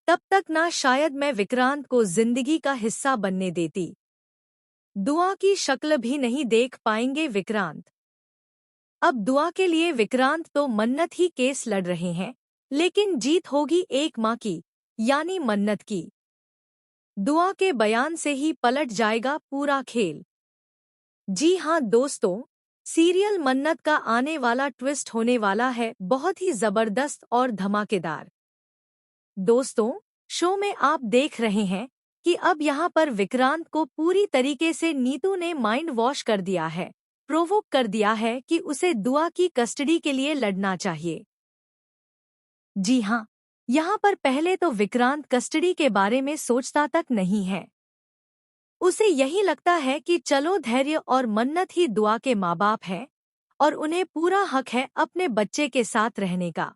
तब तक ना शायद मैं विक्रांत को जिंदगी का हिस्सा बनने देती। दुआ की शक्ल भी नहीं देख पाएंगे विक्रांत। अब दुआ के लिए विक्रांत तो मन्नत ही केस लड़ रहे हैं, लेकिन जीत होगी एक माँ की, यानी मन्नत की। दुआ के बयान से ही पलट जाएगा पूरा खेल। जी हाँ दोस्तों, सीरियल मन्नत का आने वाला ट्विस्ट होने वाला है बहुत ही जबरदस्त और धमाकेदार। दोस्तों, शो में आप देख रहे हैं कि अब यहाँ पर विक्रांत को पूरी तरीके से नीतू ने माइंड वॉश कर दिया है, प्रोवोक कर दिया है कि उसे दुआ की कस्टडी के लिए लड़ना चाहिए। जी हाँ, यहाँ पर पहले तो विक्रांत कस्टडी के बारे में सोचता तक नहीं है। उसे यही लगता है कि चलो धैर्य और मन्नत ही दुआ के माँ बाप हैं और उन्हें पूरा हक है अपने बच्चे के साथ रहने का।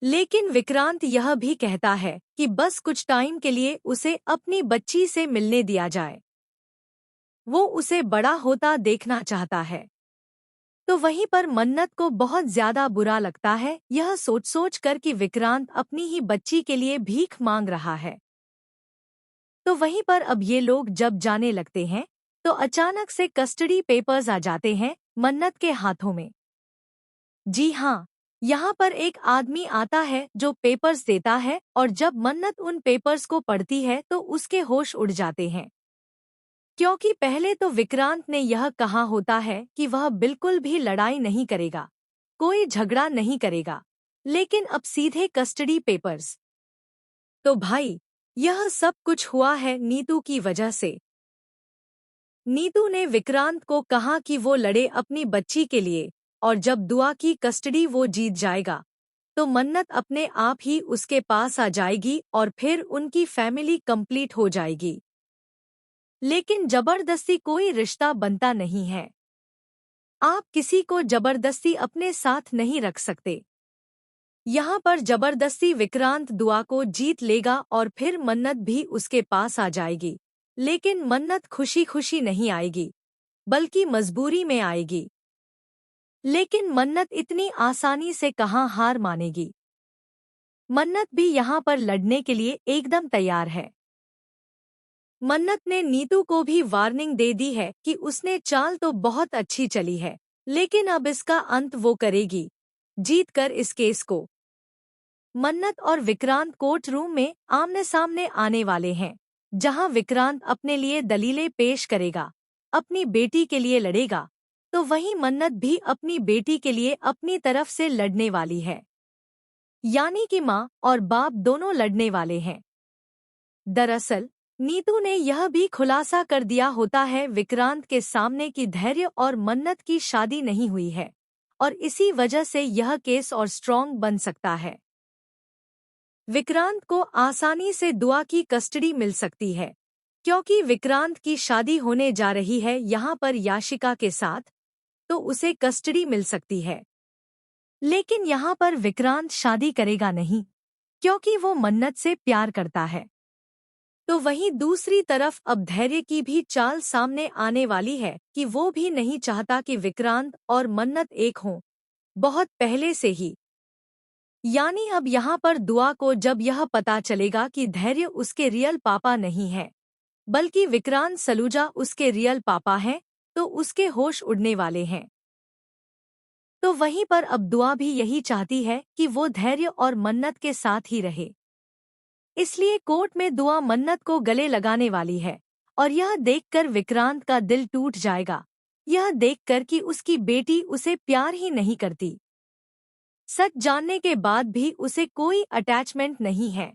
लेकिन विक्रांत यह भी कहता है कि बस कुछ टाइम के लिए उसे अपनी बच्ची से मिलने दिया जाए। वो उसे बड़ा होता देखना चाहता है। तो वहीं पर मन्नत को बहुत ज्यादा बुरा लगता है यह सोच कर कि विक्रांत अपनी ही बच्ची के लिए भीख मांग रहा है। तो वहीं पर अब ये लोग जब जाने लगते हैं तो अचानक से कस्टडी पेपर्स आ जाते हैं मन्नत के हाथों में। जी हाँ, यहाँ पर एक आदमी आता है जो पेपर्स देता है और जब मन्नत उन पेपर्स को पढ़ती है तो उसके होश उड़ जाते हैं। क्योंकि पहले तो विक्रांत ने यह कहा होता है कि वह बिल्कुल भी लड़ाई नहीं करेगा, कोई झगड़ा नहीं करेगा, लेकिन अब सीधे कस्टडी पेपर्स। तो भाई, यह सब कुछ हुआ है नीतू की वजह से। नीतू ने विक्रांत को कहा कि वो लड़े अपनी बच्ची के लिए और जब दुआ की कस्टडी वो जीत जाएगा तो मन्नत अपने आप ही उसके पास आ जाएगी और फिर उनकी फैमिली कंप्लीट हो जाएगी। लेकिन जबरदस्ती कोई रिश्ता बनता नहीं है। आप किसी को जबरदस्ती अपने साथ नहीं रख सकते। यहाँ पर जबरदस्ती विक्रांत दुआ को जीत लेगा और फिर मन्नत भी उसके पास आ जाएगी, लेकिन मन्नत खुशी खुशी नहीं आएगी, बल्कि मजबूरी में आएगी। लेकिन मन्नत इतनी आसानी से कहाँ हार मानेगी। मन्नत भी यहाँ पर लड़ने के लिए एकदम तैयार है। मन्नत ने नीतू को भी वार्निंग दे दी है कि उसने चाल तो बहुत अच्छी चली है, लेकिन अब इसका अंत वो करेगी, जीत कर इस केस को। मन्नत और विक्रांत कोर्ट रूम में आमने सामने आने वाले हैं, जहां विक्रांत अपने लिए दलीलें पेश करेगा, अपनी बेटी के लिए लड़ेगा, तो वहीं मन्नत भी अपनी बेटी के लिए अपनी तरफ से लड़ने वाली है। यानी कि माँ और बाप दोनों लड़ने वाले हैं। दरअसल नीतू ने यह भी खुलासा कर दिया होता है विक्रांत के सामने कि धैर्य और मन्नत की शादी नहीं हुई है और इसी वजह से यह केस और स्ट्रॉन्ग बन सकता है। विक्रांत को आसानी से दुआ की कस्टडी मिल सकती है, क्योंकि विक्रांत की शादी होने जा रही है यहाँ पर याशिका के साथ, तो उसे कस्टडी मिल सकती है। लेकिन यहाँ पर विक्रांत शादी करेगा नहीं, क्योंकि वो मन्नत से प्यार करता है। तो वहीं दूसरी तरफ अब धैर्य की भी चाल सामने आने वाली है कि वो भी नहीं चाहता कि विक्रांत और मन्नत एक हों, बहुत पहले से ही। यानी अब यहाँ पर दुआ को जब यह पता चलेगा कि धैर्य उसके रियल पापा नहीं है, बल्कि विक्रांत सलूजा उसके रियल पापा हैं, तो उसके होश उड़ने वाले हैं। तो वहीं पर अब दुआ भी यही चाहती है कि वो धैर्य और मन्नत के साथ ही रहे। इसलिए कोर्ट में दुआ मन्नत को गले लगाने वाली है और यह देखकर विक्रांत का दिल टूट जाएगा, यह देखकर कि उसकी बेटी उसे प्यार ही नहीं करती। सच जानने के बाद भी उसे कोई अटैचमेंट नहीं है।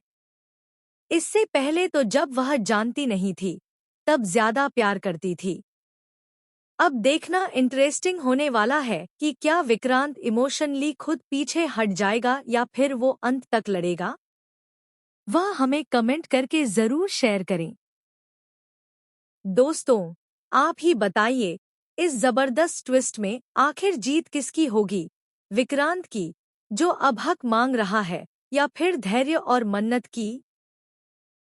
इससे पहले तो जब वह जानती नहीं थी, तब ज्यादा प्यार करती थी। अब देखना इंटरेस्टिंग होने वाला है कि क्या विक्रांत इमोशनली खुद पीछे हट जाएगा या फिर वो अंत तक लड़ेगा। वह हमें कमेंट करके जरूर शेयर करें। दोस्तों, आप ही बताइए, इस जबरदस्त ट्विस्ट में आखिर जीत किसकी होगी, विक्रांत की जो अब हक मांग रहा है, या फिर धैर्य और मन्नत की।